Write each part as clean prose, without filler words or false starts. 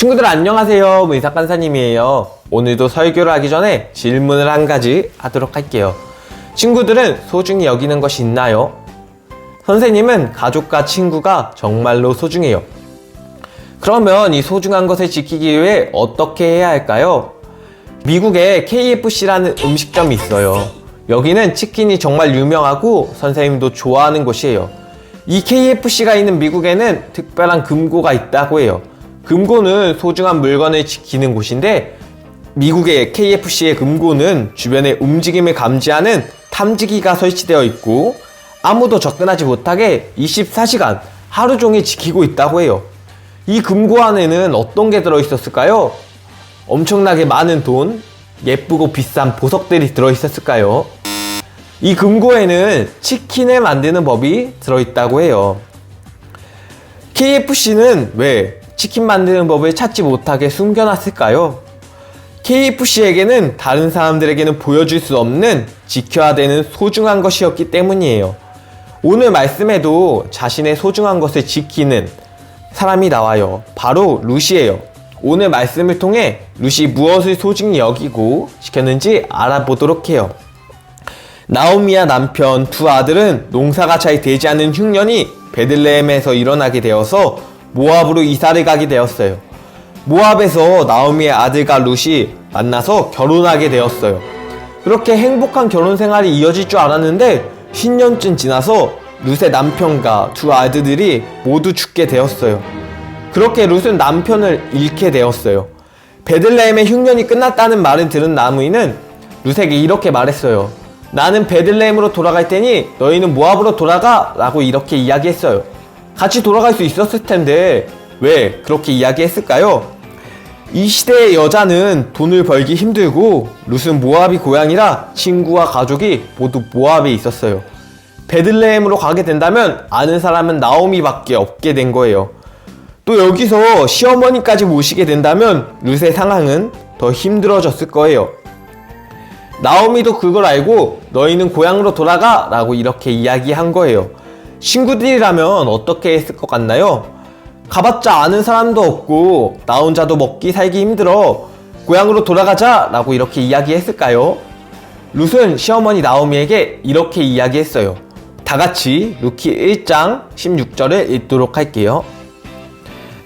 친구들 안녕하세요. 의사 간사님이에요. 오늘도 설교를 하기 전에 질문을 한 가지 하도록 할게요. 친구들은 소중히 여기는 것이 있나요? 선생님은 가족과 친구가 정말로 소중해요. 그러면 이 소중한 것을 지키기 위해 어떻게 해야 할까요? 미국에 KFC라는 음식점이 있어요. 여기는 치킨이 정말 유명하고 선생님도 좋아하는 곳이에요. 이 KFC가 있는 미국에는 특별한 금고가 있다고 해요. 금고는 소중한 물건을 지키는 곳인데, 미국의 KFC의 금고는 주변의 움직임을 감지하는 탐지기가 설치되어 있고 아무도 접근하지 못하게 24시간 하루 종일 지키고 있다고 해요. 이 금고 안에는 어떤 게 들어있었을까요? 엄청나게 많은 돈, 예쁘고 비싼 보석들이 들어있었을까요? 이 금고에는 치킨을 만드는 법이 들어있다고 해요. KFC는 왜 치킨 만드는 법을 찾지 못하게 숨겨놨을까요? KFC에게는 다른 사람들에게는 보여줄 수 없는 지켜야 되는 소중한 것이었기 때문이에요. 오늘 말씀에도 자신의 소중한 것을 지키는 사람이 나와요. 바로 루시예요. 오늘 말씀을 통해 루시 무엇을 소중히 여기고 지켰는지 알아보도록 해요. 나오미와 남편 두 아들은 농사가 잘 되지 않은 흉년이 베들레헴에서 일어나게 되어서 모압으로 이사를 가게 되었어요. 모압에서 나오미의 아들과 룻이 만나서 결혼하게 되었어요. 그렇게 행복한 결혼 생활이 이어질 줄 알았는데 10년쯤 지나서 룻의 남편과 두 아들들이 모두 죽게 되었어요. 그렇게 룻은 남편을 잃게 되었어요. 베들레헴의 흉년이 끝났다는 말을 들은 나오미는 룻에게 이렇게 말했어요. 나는 베들레헴으로 돌아갈 테니 너희는 모압으로 돌아가 라고 이렇게 이야기했어요. 같이 돌아갈 수 있었을 텐데 왜 그렇게 이야기했을까요? 이 시대의 여자는 돈을 벌기 힘들고 룻은 모압이 고향이라 친구와 가족이 모두 모압에 있었어요. 베들레헴으로 가게 된다면 아는 사람은 나오미밖에 없게 된 거예요. 또 여기서 시어머니까지 모시게 된다면 룻의 상황은 더 힘들어졌을 거예요. 나오미도 그걸 알고 너희는 고향으로 돌아가 라고 이렇게 이야기한 거예요. 친구들이라면 어떻게 했을 것 같나요? 가봤자 아는 사람도 없고 나 혼자도 먹기 살기 힘들어 고향으로 돌아가자 라고 이렇게 이야기했을까요? 룻은 시어머니 나오미에게 이렇게 이야기했어요. 다같이 루키 1장 16절을 읽도록 할게요.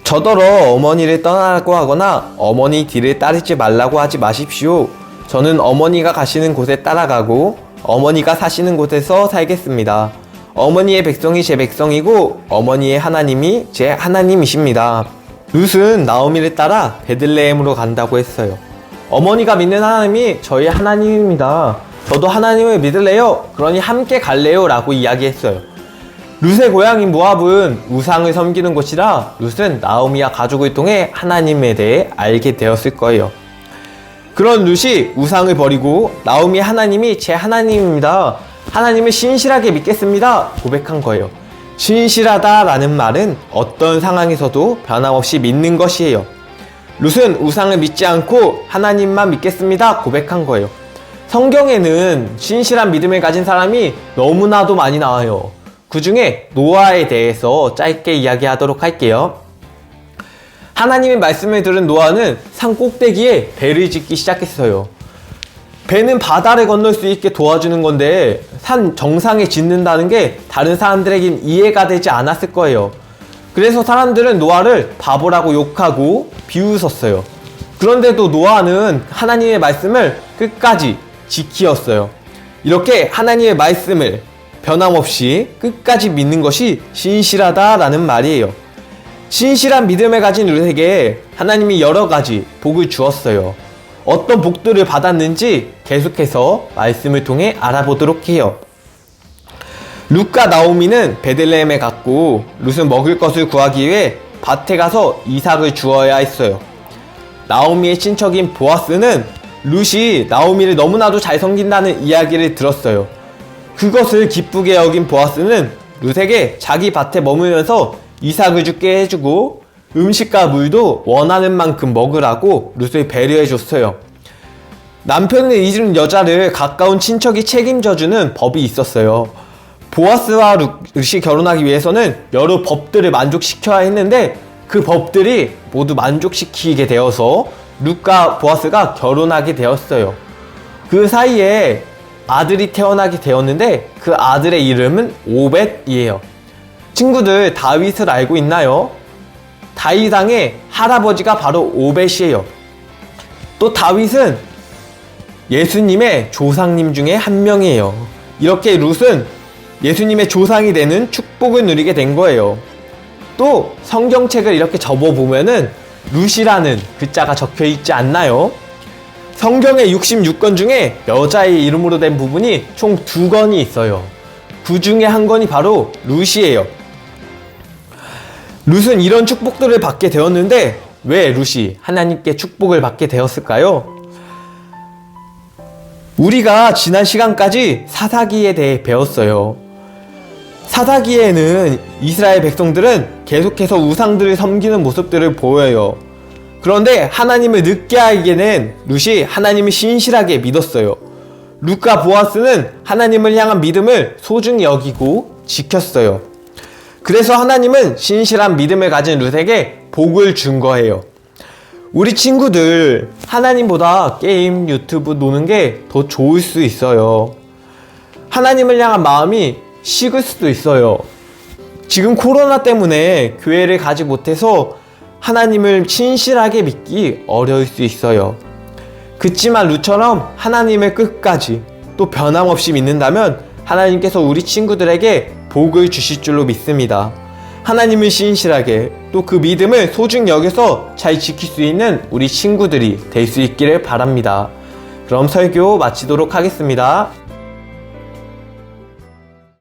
저더러 어머니를 떠나라고 하거나 어머니 뒤를 따르지 말라고 하지 마십시오. 저는 어머니가 가시는 곳에 따라가고 어머니가 사시는 곳에서 살겠습니다. 어머니의 백성이 제 백성이고 어머니의 하나님이 제 하나님이십니다. 룻은 나오미를 따라 베들레헴으로 간다고 했어요. 어머니가 믿는 하나님이 저희 하나님입니다. 저도 하나님을 믿을래요. 그러니 함께 갈래요 라고 이야기했어요. 룻의 고향인 모압은 우상을 섬기는 곳이라 룻은 나오미와 가족을 통해 하나님에 대해 알게 되었을 거예요. 그런 룻이 우상을 버리고 나오미 하나님이 제 하나님입니다. 하나님을 신실하게 믿겠습니다. 고백한 거예요. 신실하다라는 말은 어떤 상황에서도 변함없이 믿는 것이에요. 룻은 우상을 믿지 않고 하나님만 믿겠습니다. 고백한 거예요. 성경에는 신실한 믿음을 가진 사람이 너무나도 많이 나와요. 그 중에 노아에 대해서 짧게 이야기하도록 할게요. 하나님의 말씀을 들은 노아는 산 꼭대기에 배를 짓기 시작했어요. 배는 바다를 건널 수 있게 도와주는 건데 산 정상에 짓는다는 게 다른 사람들에겐 이해가 되지 않았을 거예요. 그래서 사람들은 노아를 바보라고 욕하고 비웃었어요. 그런데도 노아는 하나님의 말씀을 끝까지 지키었어요. 이렇게 하나님의 말씀을 변함없이 끝까지 믿는 것이 신실하다라는 말이에요. 신실한 믿음을 가진 룻에게 하나님이 여러 가지 복을 주었어요. 어떤 복들을 받았는지 계속해서 말씀을 통해 알아보도록 해요. 룻과 나오미는 베들레헴에 갔고 룻은 먹을 것을 구하기 위해 밭에 가서 이삭을 주어야 했어요. 나오미의 친척인 보아스는 룻이 나오미를 너무나도 잘 섬긴다는 이야기를 들었어요. 그것을 기쁘게 여긴 보아스는 룻에게 자기 밭에 머물면서 이삭을 죽게 해주고 음식과 물도 원하는 만큼 먹으라고 룻을 배려해줬어요. 남편을 잊은 여자를 가까운 친척이 책임져주는 법이 있었어요. 보아스와 룻이 결혼하기 위해서는 여러 법들을 만족시켜야 했는데 그 법들이 모두 만족시키게 되어서 룻과 보아스가 결혼하게 되었어요. 그 사이에 아들이 태어나게 되었는데 그 아들의 이름은 오벳이에요. 친구들, 다윗을 알고 있나요? 다윗 왕의 할아버지가 바로 오벳이에요. 또 다윗은 예수님의 조상님 중에 한 명이에요. 이렇게 룻은 예수님의 조상이 되는 축복을 누리게 된 거예요. 또 성경책을 이렇게 접어보면은 룻이라는 글자가 적혀 있지 않나요? 성경의 66권 중에 여자의 이름으로 된 부분이 총 2권이 있어요. 그 중에 한 권이 바로 룻이에요. 룻은 이런 축복들을 받게 되었는데 왜 룻이 하나님께 축복을 받게 되었을까요? 우리가 지난 시간까지 사사기에 대해 배웠어요. 사사기에는 이스라엘 백성들은 계속해서 우상들을 섬기는 모습들을 보여요. 그런데 하나님을 늦게 알게 된 룻이 하나님을 신실하게 믿었어요. 룻과 보아스는 하나님을 향한 믿음을 소중히 여기고 지켰어요. 그래서 하나님은 신실한 믿음을 가진 룻에게 복을 준 거예요. 우리 친구들, 하나님보다 게임, 유튜브 노는 게 더 좋을 수 있어요. 하나님을 향한 마음이 식을 수도 있어요. 지금 코로나 때문에 교회를 가지 못해서 하나님을 신실하게 믿기 어려울 수 있어요. 그치만 룻처럼 하나님을 끝까지 또 변함없이 믿는다면 하나님께서 우리 친구들에게 복을 주실 줄로 믿습니다. 하나님을 신실하게 또 그 믿음을 소중히 여겨서 잘 지킬 수 있는 우리 친구들이 될 수 있기를 바랍니다. 그럼 설교 마치도록 하겠습니다.